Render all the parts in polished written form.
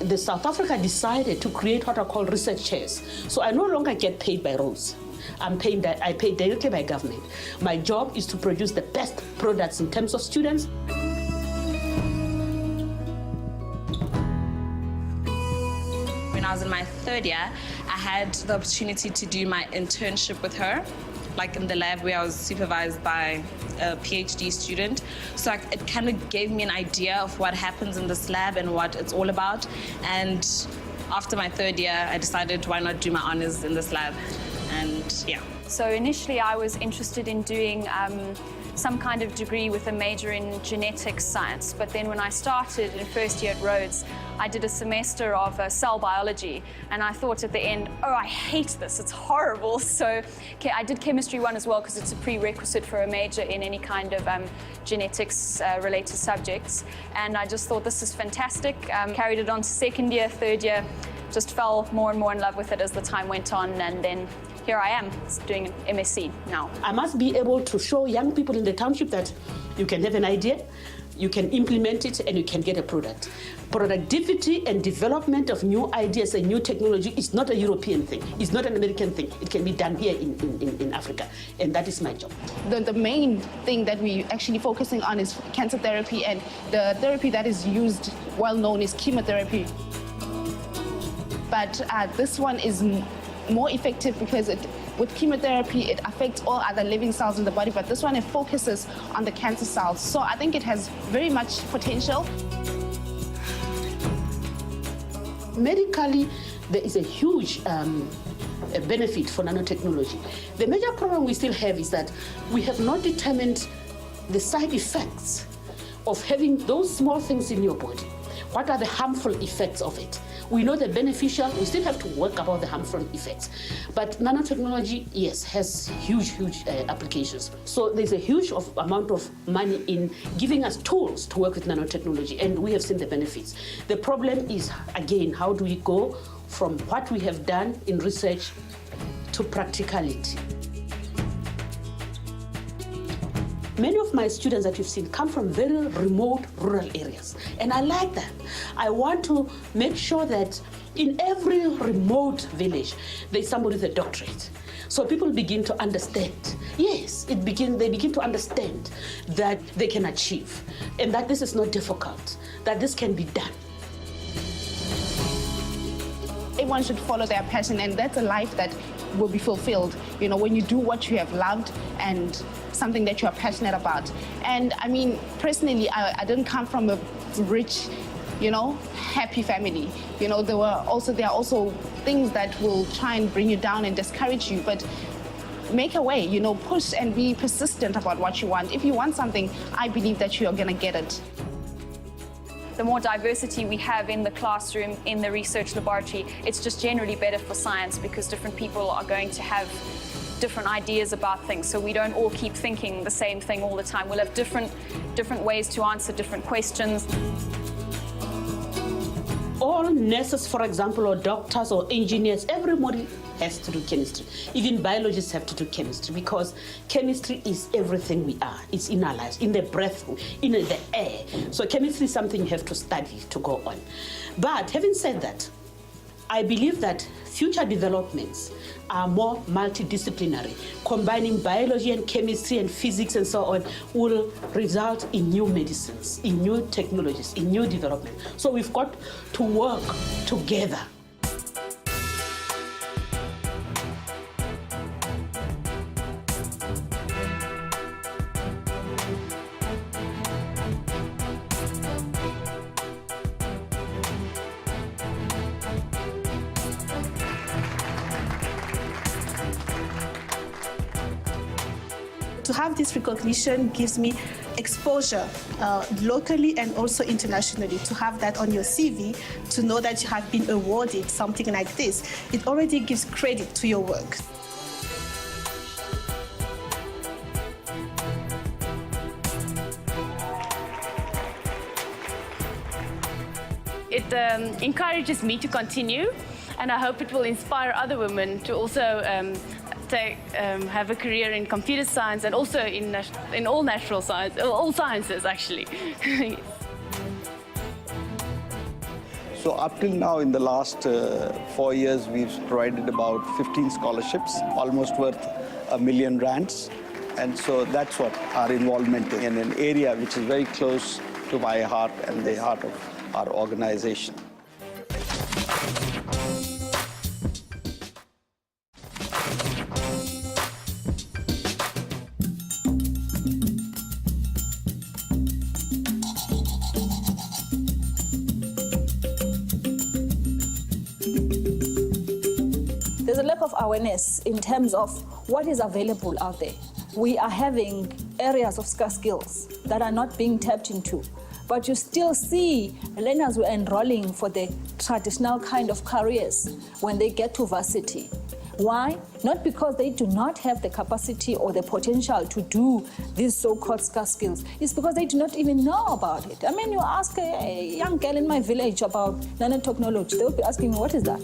the South Africa decided to create what are called research chairs. So I no longer get paid by Rhodes. I pay directly by government. My job is to produce the best products in terms of students. When I was in my third year, I had the opportunity to do my internship with her, like in the lab where I was supervised by a PhD student. So it kind of gave me an idea of what happens in this lab and what it's all about. And after my third year, I decided why not do my honors in this lab. And yeah. So initially I was interested in doing some kind of degree with a major in genetics science. But then when I started in first year at Rhodes, I did a semester of cell biology. And I thought at the end, oh, I hate this, it's horrible. So I did chemistry 1 as well, because it's a prerequisite for a major in any kind of genetics related subjects. And I just thought this is fantastic. Carried it on to second year, third year, just fell more and more in love with it as the time went on. And then here I am doing an MSc now. I must be able to show young people in the township that you can have an idea, you can implement it, and you can get a product. Productivity and development of new ideas and new technology is not a European thing. It's not an American thing. It can be done here in Africa, and that is my job. The main thing that we're actually focusing on is cancer therapy, and the therapy that is used, well known, is chemotherapy. But this one is more effective because with chemotherapy, it affects all other living cells in the body, but this one, it focuses on the cancer cells. So I think it has very much potential. Medically, there is a huge benefit for nanotechnology. The major problem we still have is that we have not determined the side effects of having those small things in your body. What are the harmful effects of it? We know the beneficial, we still have to work about the harmful effects. But nanotechnology, yes, has huge applications. So there's a huge amount of money in giving us tools to work with nanotechnology, and we have seen the benefits. The problem is, again, how do we go from what we have done in research to practicality? Many of my students that you've seen come from very remote rural areas, and I like that. I want to make sure that in every remote village, there's somebody with a doctorate. So people begin to understand. Yes, they begin to understand that they can achieve, and that this is not difficult, that this can be done. Everyone should follow their passion, and that's a life that will be fulfilled, you know, when you do what you have loved and something that you are passionate about. And I mean, personally, I didn't come from a rich, you know, happy family. You know, there are also things that will try and bring you down and discourage you, but make a way, you know, push and be persistent about what you want. If you want something, I believe that you are gonna get it. The more diversity we have in the classroom, in the research laboratory, it's just generally better for science, because different people are going to have different ideas about things. So we don't all keep thinking the same thing all the time. We'll have different ways to answer different questions. All nurses, for example, or doctors or engineers, everybody has to do chemistry. Even biologists have to do chemistry, because chemistry is everything we are. It's in our lives, in the breath, in the air. So chemistry is something you have to study to go on. But having said that, I believe that future developments are more multidisciplinary. Combining biology and chemistry and physics and so on will result in new medicines, in new technologies, in new development. So we've got to work together. To have this recognition gives me exposure locally and also internationally. To have that on your CV, to know that you have been awarded something like this, it already gives credit to your work. It encourages me to continue, and I hope it will inspire other women to also have a career in computer science, and also in all natural science, all sciences actually. So up till now, in the last 4 years, we've provided about 15 scholarships, almost worth R1 million. And so that's what our involvement in an area which is very close to my heart and the heart of our organization. There's a lack of awareness in terms of what is available out there. We are having areas of scarce skills that are not being tapped into, but you still see learners who are enrolling for the traditional kind of careers when they get to varsity. Why? Not because they do not have the capacity or the potential to do these so-called scarce skills. It's because they do not even know about it. I mean, you ask a young girl in my village about nanotechnology, they will be asking me, what is that?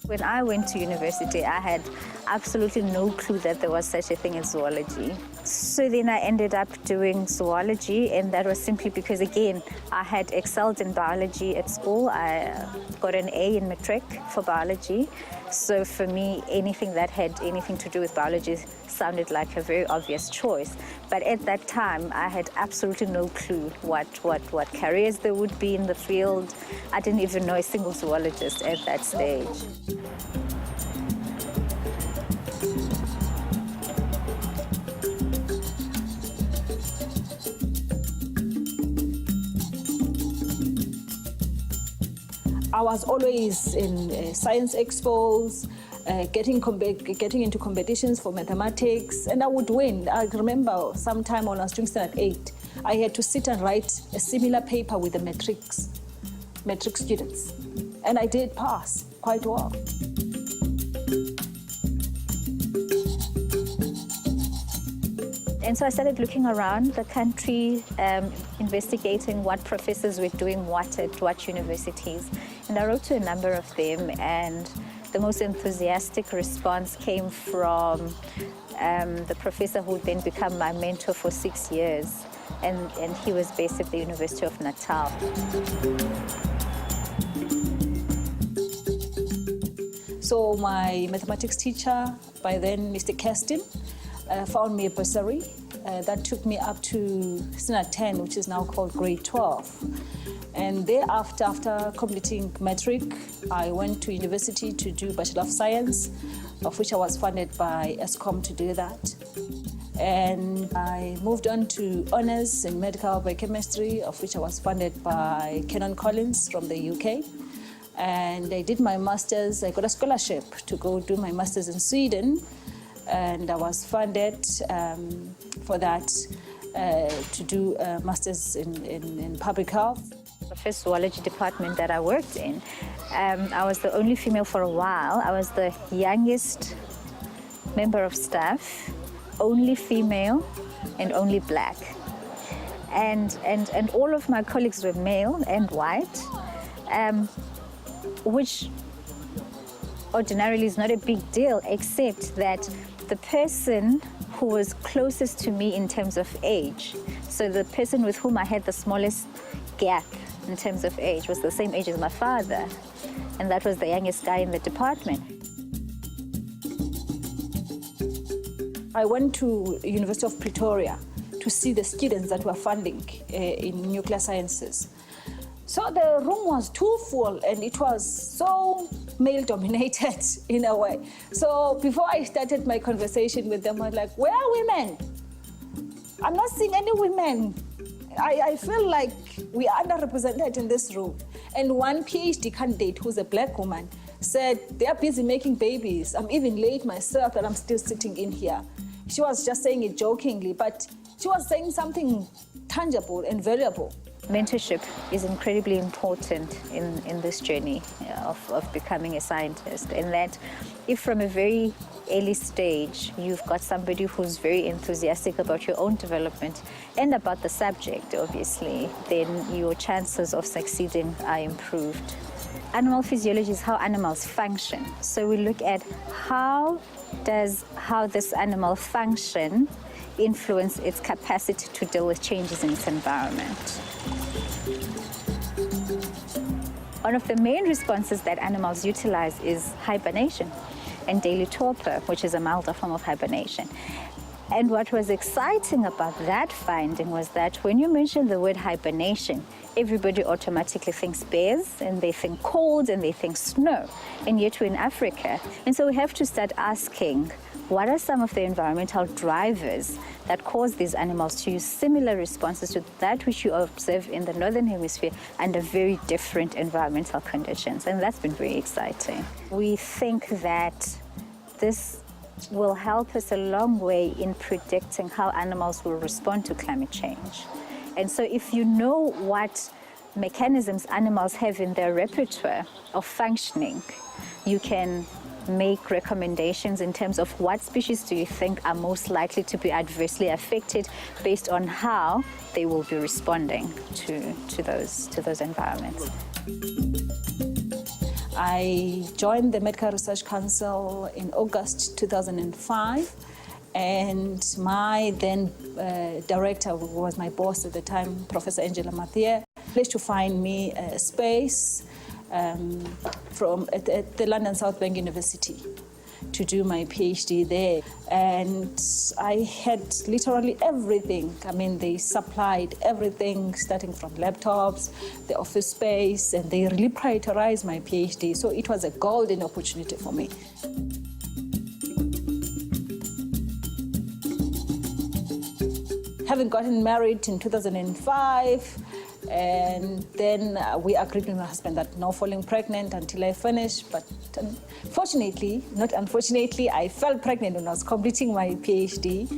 When I went to university, I had absolutely no clue that there was such a thing as zoology. So then I ended up doing zoology, and that was simply because, again, I had excelled in biology at school. I got an A in matric for biology. So for me, anything that had anything to do with biology sounded like a very obvious choice. But at that time, I had absolutely no clue what careers there would be in the field. I didn't even know a single zoologist at that stage. I was always in science expos, getting into competitions for mathematics, and I would win. I remember sometime when I was doing standard 8, I had to sit and write a similar paper with the matric students, and I did pass quite well. And so I started looking around the country, investigating what professors were doing what at what universities. And I wrote to a number of them, and the most enthusiastic response came from the professor who would then become my mentor for 6 years. And he was based at the University of Natal. So my mathematics teacher, by then Mr. Keston, found me a bursary that took me up to standard 10, which is now called grade 12. And thereafter, after completing matric, I went to university to do Bachelor of Science, of which I was funded by ESCOM to do that. And I moved on to honours in medical biochemistry, of which I was funded by Canon Collins from the UK. And I did my master's. I got a scholarship to go do my master's in Sweden, and I was funded for that to do a master's in public health. The first zoology department that I worked in, I was the only female for a while. I was the youngest member of staff, only female and only black. And all of my colleagues were male and white, which ordinarily is not a big deal, except that the person who was closest to me in terms of age, so the person with whom I had the smallest gap in terms of age, was the same age as my father, and that was the youngest guy in the department. I went to University of Pretoria to see the students that were funding in nuclear sciences. So the room was too full, and it was so male-dominated in a way. So before I started my conversation with them, I was like, where are women? I'm not seeing any women. I feel like we are underrepresented in this room. And one PhD candidate, who's a black woman, said, they are busy making babies. I'm even late myself, and I'm still sitting in here. She was just saying it jokingly, but she was saying something tangible and valuable. Mentorship is incredibly important in this journey of becoming a scientist, in that if from a very early stage you've got somebody who's very enthusiastic about your own development and about the subject, obviously, then your chances of succeeding are improved. animal physiology is how animals function. So we look at how this animal function influence its capacity to deal with changes in its environment. One of the main responses that animals utilize is hibernation and daily torpor, which is a milder form of hibernation. And what was exciting about that finding was that when you mention the word hibernation, everybody automatically thinks bears, and they think cold, and they think snow. And yet we're in Africa. And so we have to start asking, what are some of the environmental drivers that cause these animals to use similar responses to that which you observe in the Northern Hemisphere under very different environmental conditions? And that's been very exciting. We think that this will help us a long way in predicting how animals will respond to climate change. And so if you know what mechanisms animals have in their repertoire of functioning, you can make recommendations in terms of what species do you think are most likely to be adversely affected based on how they will be responding to those environments. I joined the Medical Research Council in August 2005, and my then director, who was my boss at the time, Professor Angela Mathieu, managed to find me a space at the London South Bank University to do my PhD there. And I had literally everything. I mean, they supplied everything, starting from laptops, the office space, and they really prioritized my PhD. So it was a golden opportunity for me. Having gotten married in 2005, and then we agreed with my husband that no falling pregnant until I finish. But fortunately, not unfortunately, I fell pregnant when I was completing my PhD.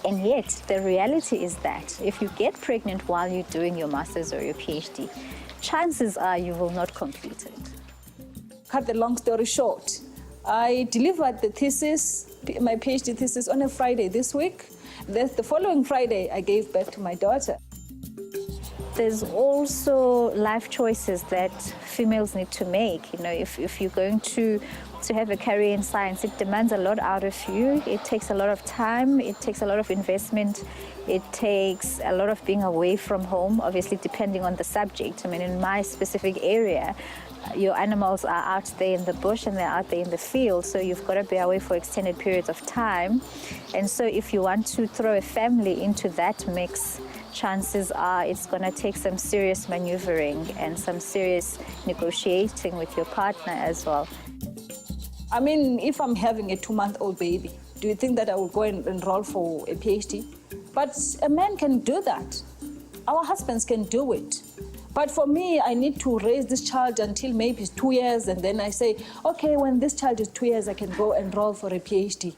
And yet, the reality is that if you get pregnant while you're doing your master's or your PhD, chances are you will not complete it. Cut the long story short, I delivered the thesis, my PhD thesis, on a Friday this week. The following Friday, I gave birth to my daughter. There's also life choices that females need to make. You know, if you're going to have a career in science, it demands a lot out of you. It takes a lot of time. It takes a lot of investment. It takes a lot of being away from home, obviously depending on the subject. I mean, in my specific area, your animals are out there in the bush and they're out there in the field, so you've got to be away for extended periods of time. And so if you want to throw a family into that mix, chances are it's going to take some serious maneuvering and some serious negotiating with your partner as well. I mean, if I'm having a 2-month-old baby, do you think that I will go and enroll for a PhD? But a man can do that. Our husbands can do it. But for me, I need to raise this child until maybe it's 2 years, and then I say, okay, when this child is 2 years, I can go enroll for a PhD.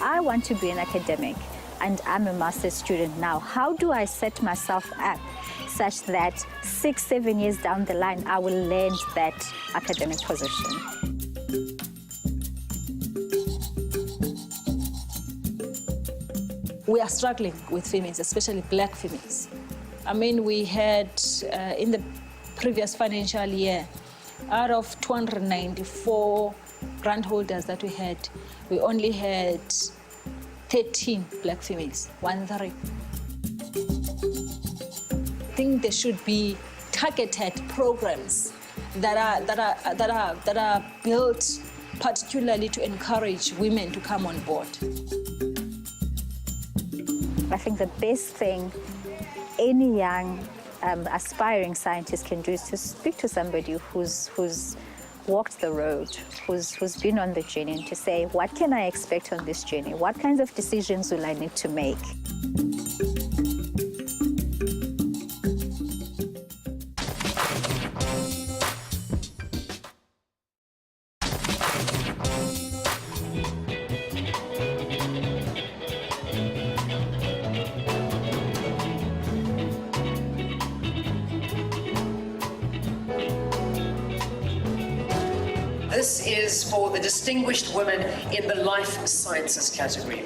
I want to be an academic, and I'm a master's student now. How do I set myself up such that 6-7 years down the line, I will land that academic position? We are struggling with females, especially black females. I mean, we had, in the previous financial year, out of 294 grant holders that we had, we only had 13 black females, 13. I think there should be targeted programs that are built particularly to encourage women to come on board. I think the best thing any young aspiring scientist can do is to speak to somebody who's walked the road, who's been on the journey, and to say, what can I expect on this journey? What kinds of decisions will I need to make? this is for the distinguished women in the life sciences category.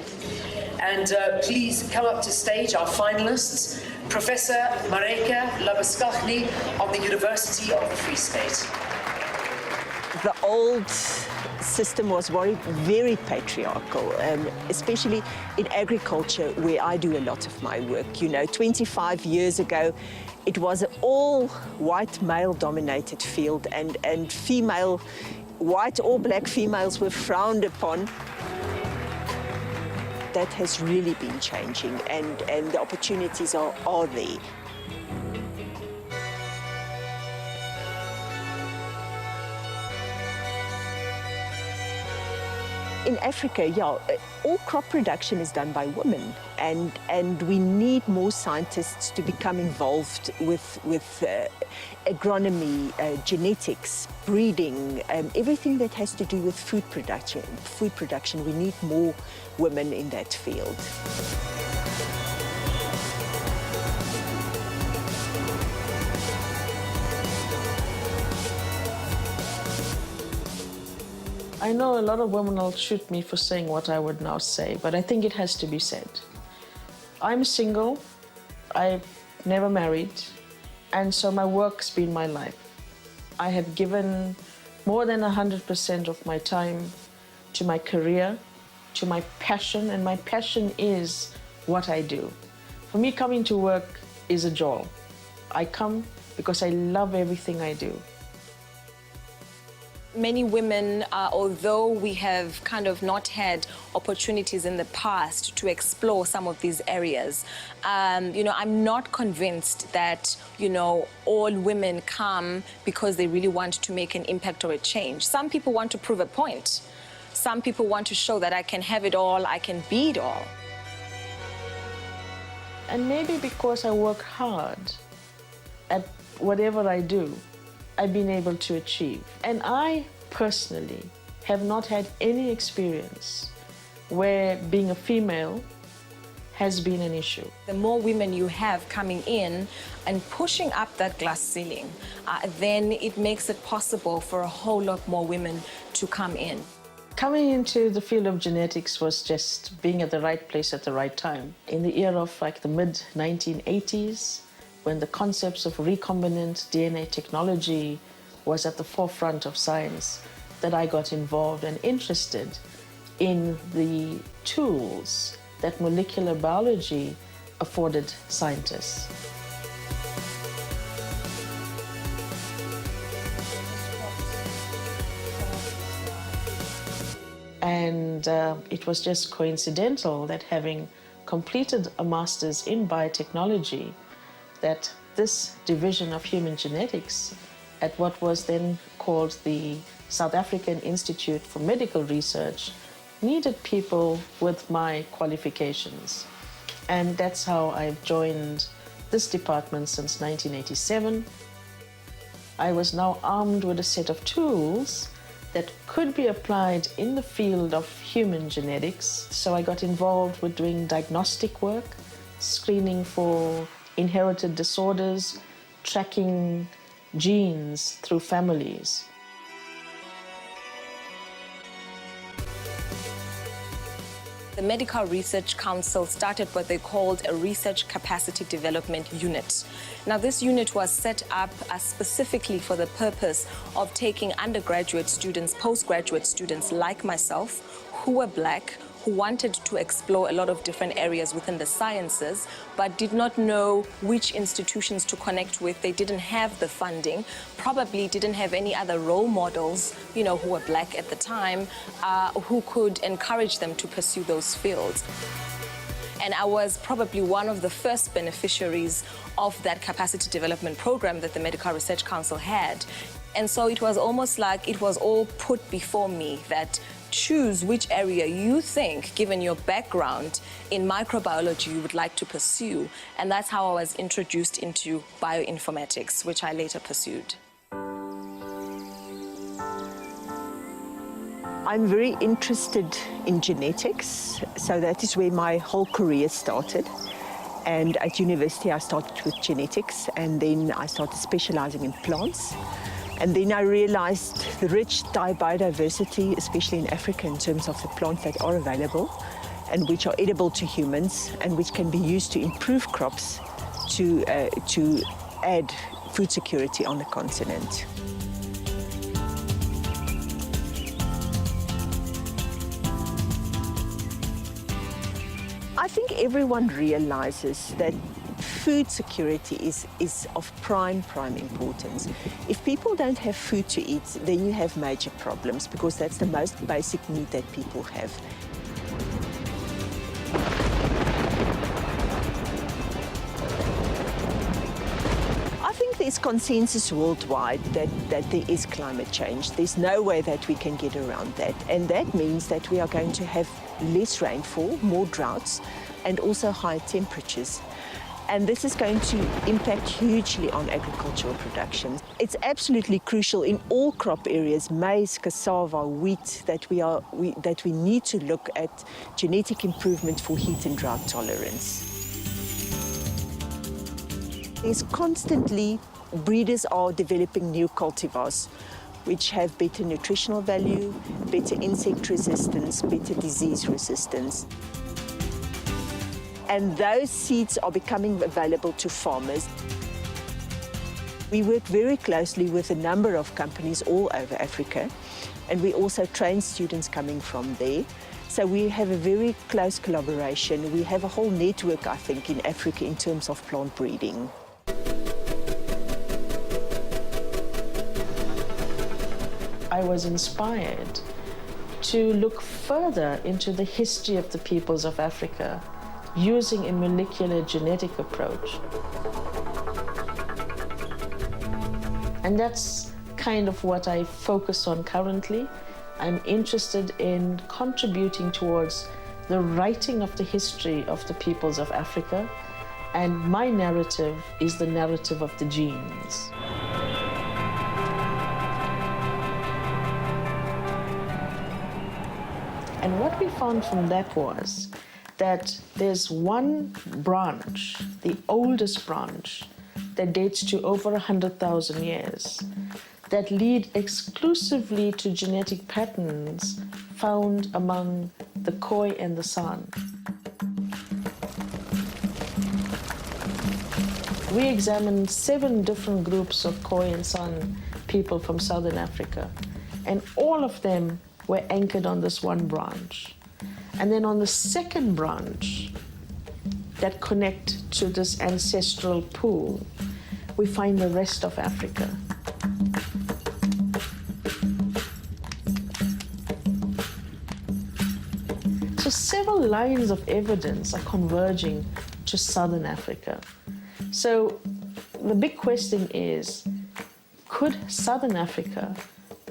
And please come up to stage, our finalists, Professor Mareka Labaskachny of the University of the Free State. The old system was very patriarchal, especially in agriculture, where I do a lot of my work. You know, 25 years ago, it was an all white male-dominated field, and female, white or black females were frowned upon. That has really been changing, and the opportunities are there. In Africa, yeah, all crop production is done by women, and we need more scientists to become involved with agronomy, genetics, breeding, everything that has to do with food production. We need more women in that field. I know a lot of women will shoot me for saying what I would now say, but I think it has to be said. I'm single, I've never married, and so my work's been my life. I have given more than 100% of my time to my career, to my passion, and my passion is what I do. For me, coming to work is a joy. I come because I love everything I do. Many women, although we have kind of not had opportunities in the past to explore some of these areas, I'm not convinced that, all women come because they really want to make an impact or a change. Some people want to prove a point. Some people want to show that I can have it all, I can be it all. And maybe because I work hard at whatever I do, I've been able to achieve. And I personally have not had any experience where being a female has been an issue. The more women you have coming in and pushing up that glass ceiling, then it makes it possible for a whole lot more women to come in. Coming into the field of genetics was just being at the right place at the right time. In the era of the mid-1980s, when the concepts of recombinant DNA technology was at the forefront of science, that I got involved and interested in the tools that molecular biology afforded scientists. And it was just coincidental that, having completed a master's in biotechnology, that this division of human genetics at what was then called the South African Institute for Medical Research needed people with my qualifications. And that's how I've joined this department since 1987. I was now armed with a set of tools that could be applied in the field of human genetics. So I got involved with doing diagnostic work, screening for inherited disorders, tracking genes through families. The Medical Research Council started what they called a Research Capacity Development Unit. Now, this unit was set up specifically for the purpose of taking undergraduate students, postgraduate students like myself, who were Black, who wanted to explore a lot of different areas within the sciences, but did not know which institutions to connect with. They didn't have the funding, probably didn't have any other role models, who were Black at the time, who could encourage them to pursue those fields. And I was probably one of the first beneficiaries of that capacity development program that the Medical Research Council had. And so it was almost like it was all put before me that choose which area you think, given your background in microbiology, you would like to pursue. And that's how I was introduced into bioinformatics, which I later pursued. I'm very interested in genetics, so that is where my whole career started. And at university, I started with genetics, and then I started specializing in plants. And then I realized the rich biodiversity, especially in Africa, in terms of the plants that are available and which are edible to humans and which can be used to improve crops to add food security on the continent. I think everyone realizes that food security is of prime importance. If people don't have food to eat, then you have major problems, because that's the most basic need that people have. I think there's consensus worldwide that there is climate change. There's no way that we can get around that. And that means that we are going to have less rainfall, more droughts, and also higher temperatures. And this is going to impact hugely on agricultural production. It's absolutely crucial in all crop areas, maize, cassava, wheat, that we need to look at genetic improvement for heat and drought tolerance. There's constantly, breeders are developing new cultivars which have better nutritional value, better insect resistance, better disease resistance. And those seeds are becoming available to farmers. We work very closely with a number of companies all over Africa, and we also train students coming from there. So we have a very close collaboration. We have a whole network, I think, in Africa in terms of plant breeding. I was inspired to look further into the history of the peoples of Africa using a molecular genetic approach. And that's kind of what I focus on currently. I'm interested in contributing towards the writing of the history of the peoples of Africa, and my narrative is the narrative of the genes. And what we found from that was that there's one branch, the oldest branch, that dates to over 100,000 years, that lead exclusively to genetic patterns found among the Khoi and the San. We examined 7 different groups of Khoi and San people from Southern Africa, and all of them were anchored on this one branch. And then on the second branch that connect to this ancestral pool, we find the rest of Africa. So several lines of evidence are converging to Southern Africa. So the big question is, could Southern Africa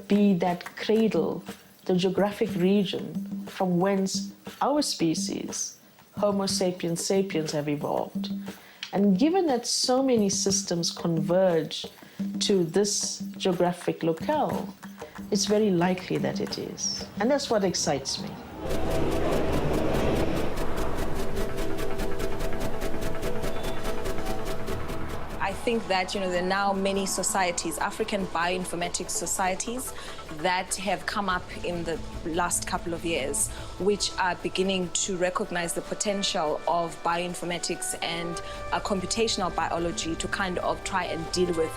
be that cradle, the geographic region from whence our species, Homo sapiens sapiens, have evolved? And given that so many systems converge to this geographic locale, it's very likely that it is. And that's what excites me. I think that, there are now many societies, African bioinformatics societies, that have come up in the last couple of years, which are beginning to recognize the potential of bioinformatics and computational biology to kind of try and deal with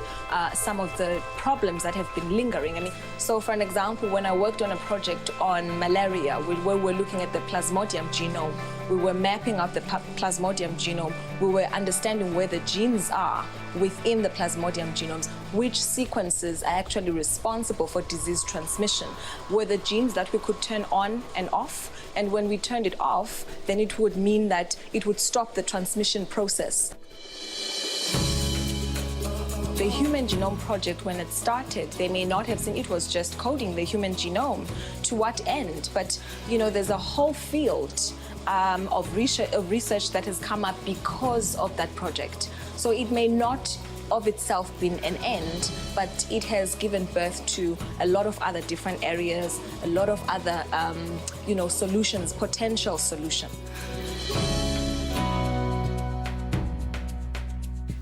some of the problems that have been lingering. So for an example, when I worked on a project on malaria, where we're looking at the Plasmodium genome, we were mapping out the Plasmodium genome, we were understanding where the genes are within the Plasmodium genomes, which sequences are actually responsible for disease transmission, were the genes that we could turn on and off, and when we turned it off, then it would mean that it would stop the transmission process. The Human Genome Project, when it started, they may not have seen it was just coding the human genome. To what end? But, there's a whole field of research that has come up because of that project. So it may not of itself been an end, but it has given birth to a lot of other different areas, a lot of other, solutions, potential solutions.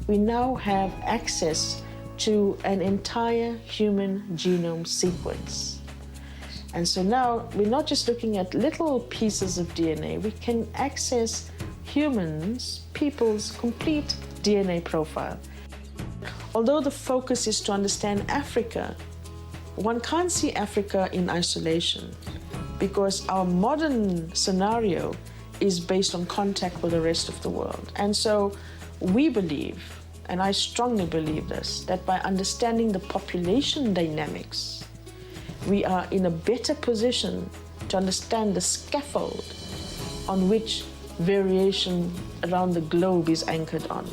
We now have access to an entire human genome sequence. And so now we're not just looking at little pieces of DNA, we can access humans, people's complete DNA profile. Although the focus is to understand Africa, one can't see Africa in isolation because our modern scenario is based on contact with the rest of the world. And so we believe, and I strongly believe this, that by understanding the population dynamics, we are in a better position to understand the scaffold on which variation around the globe is anchored on.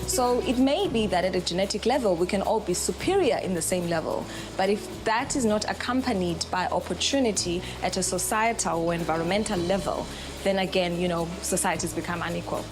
So it may be that at a genetic level, we can all be superior in the same level. But if that is not accompanied by opportunity at a societal or environmental level, then again, you know, societies become unequal.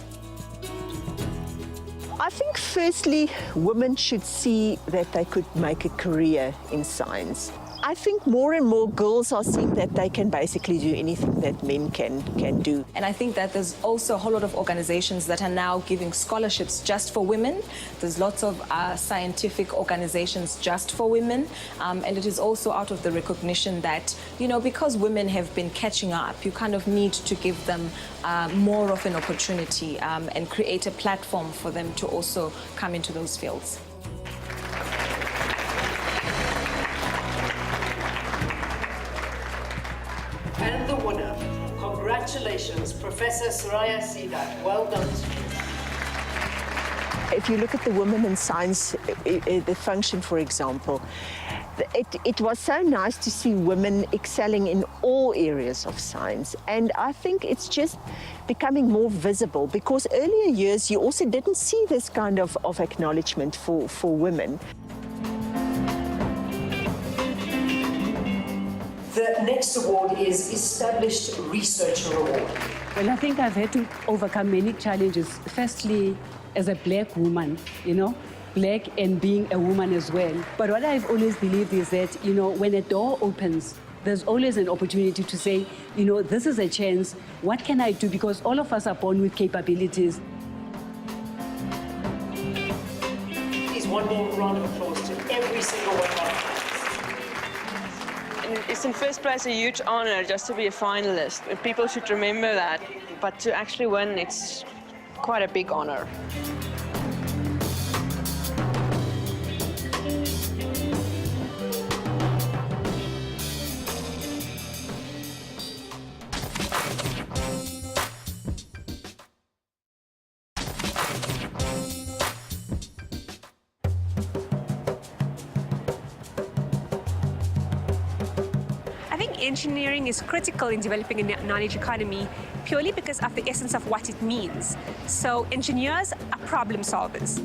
I think firstly, women should see that they could make a career in science. I think more and more girls are seeing that they can basically do anything that men can do. And I think that there's also a whole lot of organizations that are now giving scholarships just for women. There's lots of scientific organizations just for women. And it is also out of the recognition that, you know, because women have been catching up, you kind of need to give them more of an opportunity and create a platform for them to also come into those fields. And the winner, congratulations, Professor Soraya Sidat. Well done to you. If you look at the Women in Science, the function, for example, it was so nice to see women excelling in all areas of science. And I think it's just becoming more visible because earlier years you also didn't see this kind of acknowledgement for women. The next award is Established Researcher Award. Well, I think I've had to overcome many challenges. Firstly, as a black woman, you know, black and being a woman as well. But what I've always believed is that, you know, when a door opens, there's always an opportunity to say, you know, this is a chance. What can I do? Because all of us are born with capabilities. Please, one more round of applause to every single one of our panelists. It's in first place a huge honor just to be a finalist. People should remember that. But to actually win, it's quite a big honor. Engineering is critical in developing a knowledge economy purely because of the essence of what it means. So engineers are problem solvers.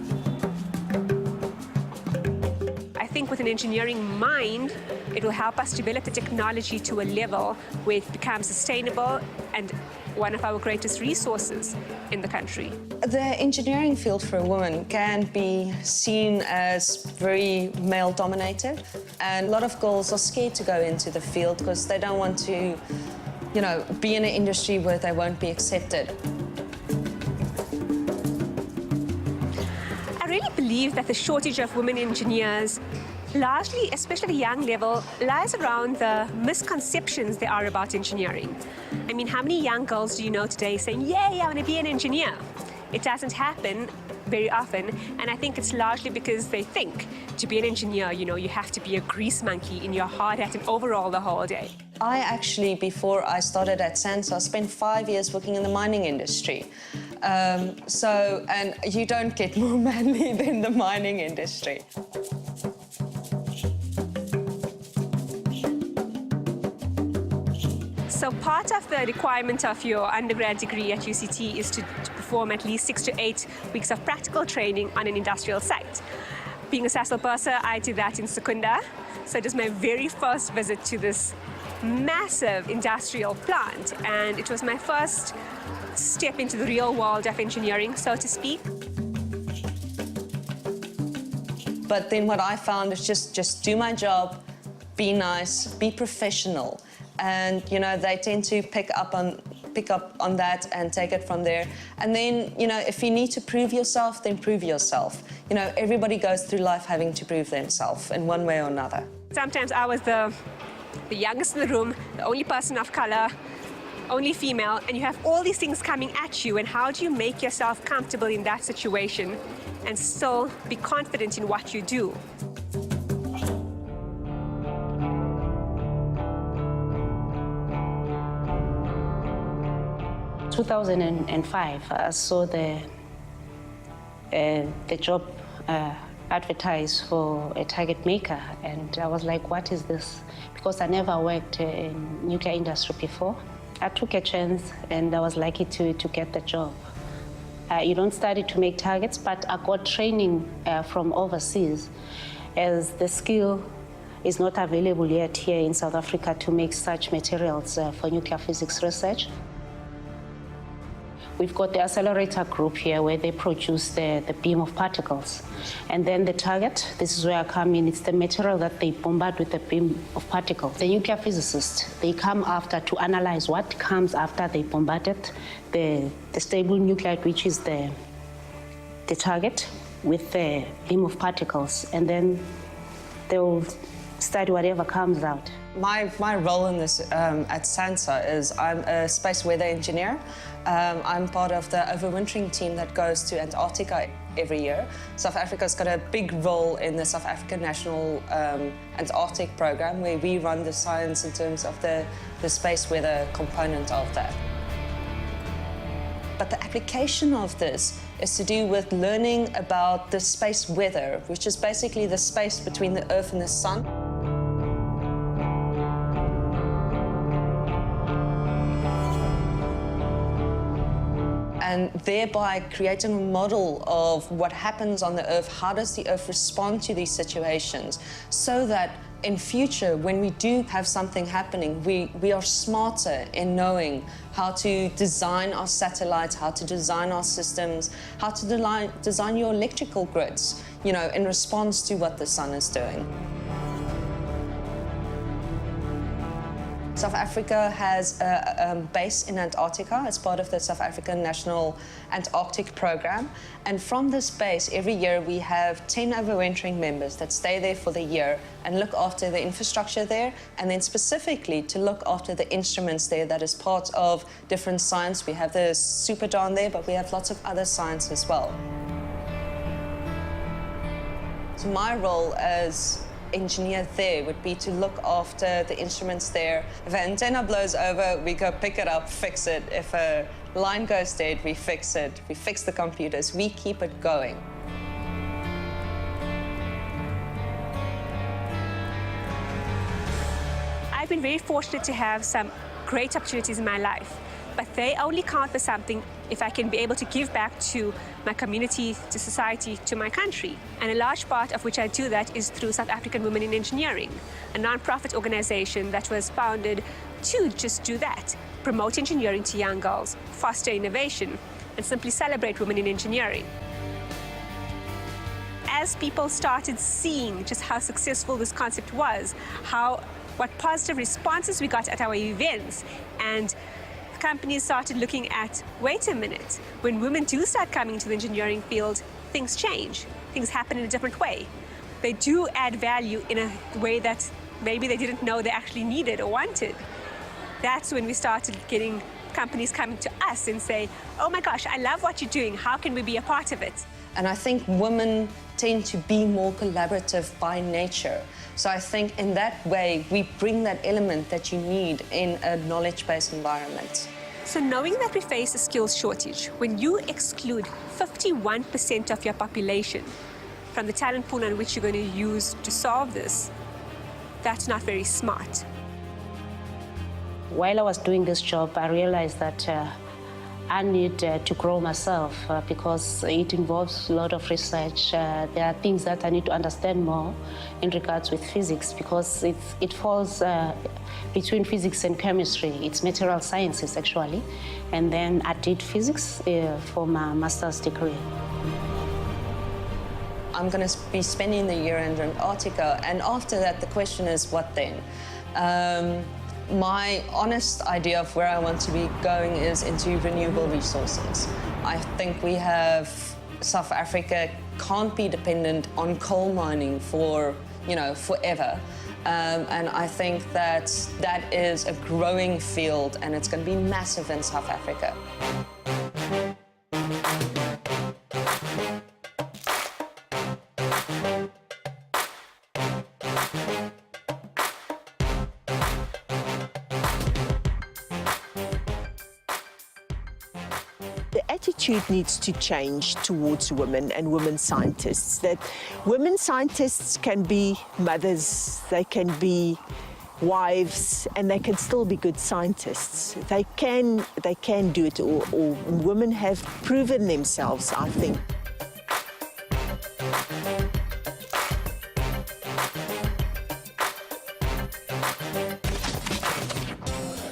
I think with an engineering mind, it will help us develop the technology to a level where it becomes sustainable and one of our greatest resources in the country. The engineering field for a woman can be seen as very male-dominated, and a lot of girls are scared to go into the field because they don't want to, you know, be in an industry where they won't be accepted. I really believe that the shortage of women engineers, largely, especially at a young level, lies around the misconceptions there are about engineering. I mean, how many young girls do you know today saying, yay, I want to be an engineer? It doesn't happen very often, and I think it's largely because they think to be an engineer, you know, you have to be a grease monkey in your hard hat and overall the whole day. I actually, before I started at SANSA, spent 5 years working in the mining industry. And you don't get more manly than the mining industry. So part of the requirement of your undergrad degree at UCT is to perform at least 6 to 8 weeks of practical training on an industrial site. Being a Sasol purser, I did that in Secunda. So it was my very first visit to this massive industrial plant, and it was my first step into the real world of engineering, so to speak. But then what I found is just do my job, be nice, be professional. And, you know, they tend to pick up on pick up on that and take it from there. And then, you know, if you need to prove yourself, then prove yourself. You know, everybody goes through life having to prove themselves in one way or another. Sometimes I was the youngest in the room, the only person of color, only female, and you have all these things coming at you, and how do you make yourself comfortable in that situation and still be confident in what you do? 2005, I saw the job advertised for a target maker, and I was like, what is this? Because I never worked in nuclear industry before. I took a chance and I was lucky to get the job. You don't study to make targets, but I got training from overseas, as the skill is not available yet here in South Africa to make such materials for nuclear physics research. We've got the accelerator group here where they produce the beam of particles. And then the target, this is where I come in, it's the material that they bombard with the beam of particles. The nuclear physicists, they come after to analyze what comes after they bombarded the stable nuclide, which is the target, with the beam of particles. And then they'll study whatever comes out. My role in this at SANSA is I'm a space weather engineer. I'm part of the overwintering team that goes to Antarctica every year. South Africa's got a big role in the South African National Antarctic Program, where we run the science in terms of the space weather component of that. But the application of this is to do with learning about the space weather, which is basically the space between the Earth and the Sun. And thereby creating a model of what happens on the Earth, how does the Earth respond to these situations, so that in future, when we do have something happening, we are smarter in knowing how to design our satellites, how to design our systems, how to design your electrical grids, you know, in response to what the sun is doing. South Africa has a base in Antarctica as part of the South African National Antarctic Program. And from this base, every year we have 10 overwintering members that stay there for the year and look after the infrastructure there, and then specifically to look after the instruments there that is part of different science. We have the Superdome there, but we have lots of other science as well. So my role as engineer there would be to look after the instruments there. If an antenna blows over, we go pick it up, fix it. If a line goes dead, we fix it. We fix the computers. We keep it going. I've been very fortunate to have some great opportunities in my life, but they only count for something if I can be able to give back to my community, to society, to my country. And a large part of which I do that is through South African Women in Engineering, a non-profit organization that was founded to just do that, promote engineering to young girls, foster innovation, and simply celebrate women in engineering. As people started seeing just how successful this concept was, what positive responses we got at our events, and companies started looking at, wait a minute, when women do start coming to the engineering field, things change. Things happen in a different way. They do add value in a way that maybe they didn't know they actually needed or wanted. That's when we started getting companies coming to us and say, oh my gosh, I love what you're doing. How can we be a part of it? And I think women tend to be more collaborative by nature. So I think in that way, we bring that element that you need in a knowledge-based environment. So knowing that we face a skills shortage, when you exclude 51% of your population from the talent pool on which you're going to use to solve this, that's not very smart. While I was doing this job, I realized that I need to grow myself because it involves a lot of research. There are things that I need to understand more in regards with physics, because it falls between physics and chemistry. It's material sciences, actually. And then I did physics for my master's degree. I'm going to be spending the year in Antarctica, and after that, the question is, what then? My honest idea of where I want to be going is into renewable resources. I think we have, South Africa can't be dependent on coal mining for, forever. And I think that is a growing field, and it's going to be massive in South Africa. The attitude needs to change towards women and women scientists, that women scientists can be mothers, they can be wives, and they can still be good scientists. They can do it, or women have proven themselves, I think.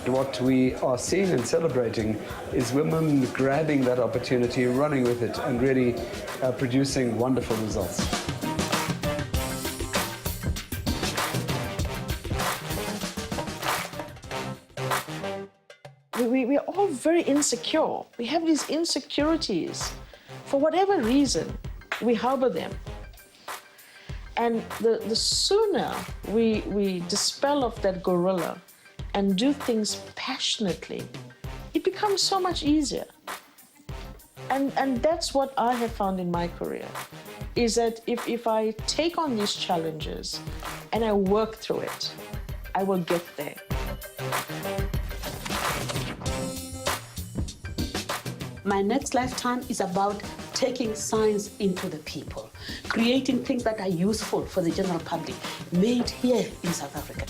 What we are seeing and celebrating is women grabbing that opportunity, running with it, and really producing wonderful results. We're all very insecure. We have these insecurities. For whatever reason, we harbor them. And the sooner we dispel of that gorilla and do things passionately, it becomes so much easier. And that's what I have found in my career, is that if I take on these challenges and I work through it, I will get there. My next lifetime is about taking science into the people, creating things that are useful for the general public, made here in South Africa.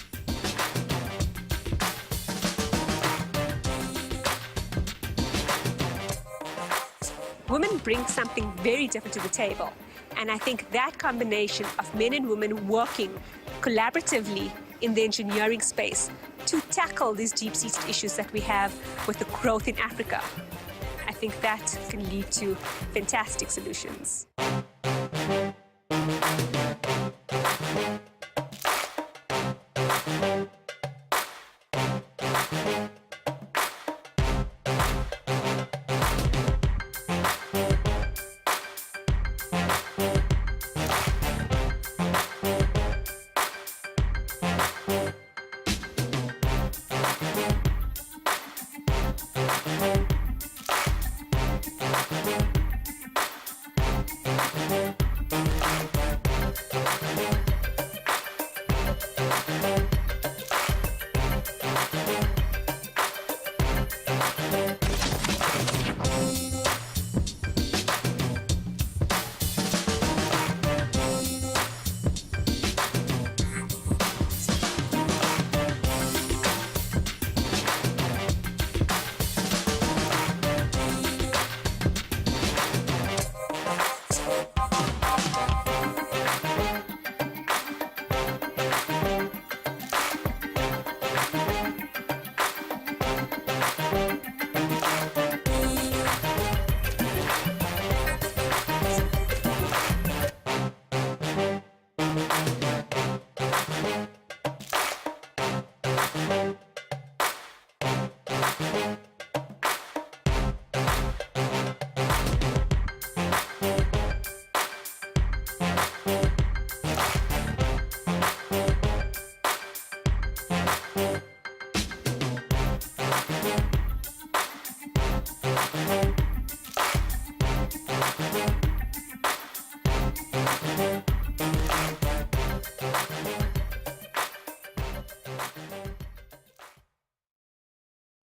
Women bring something very different to the table. And I think that combination of men and women working collaboratively in the engineering space to tackle these deep-seated issues that we have with the growth in Africa, I think that can lead to fantastic solutions.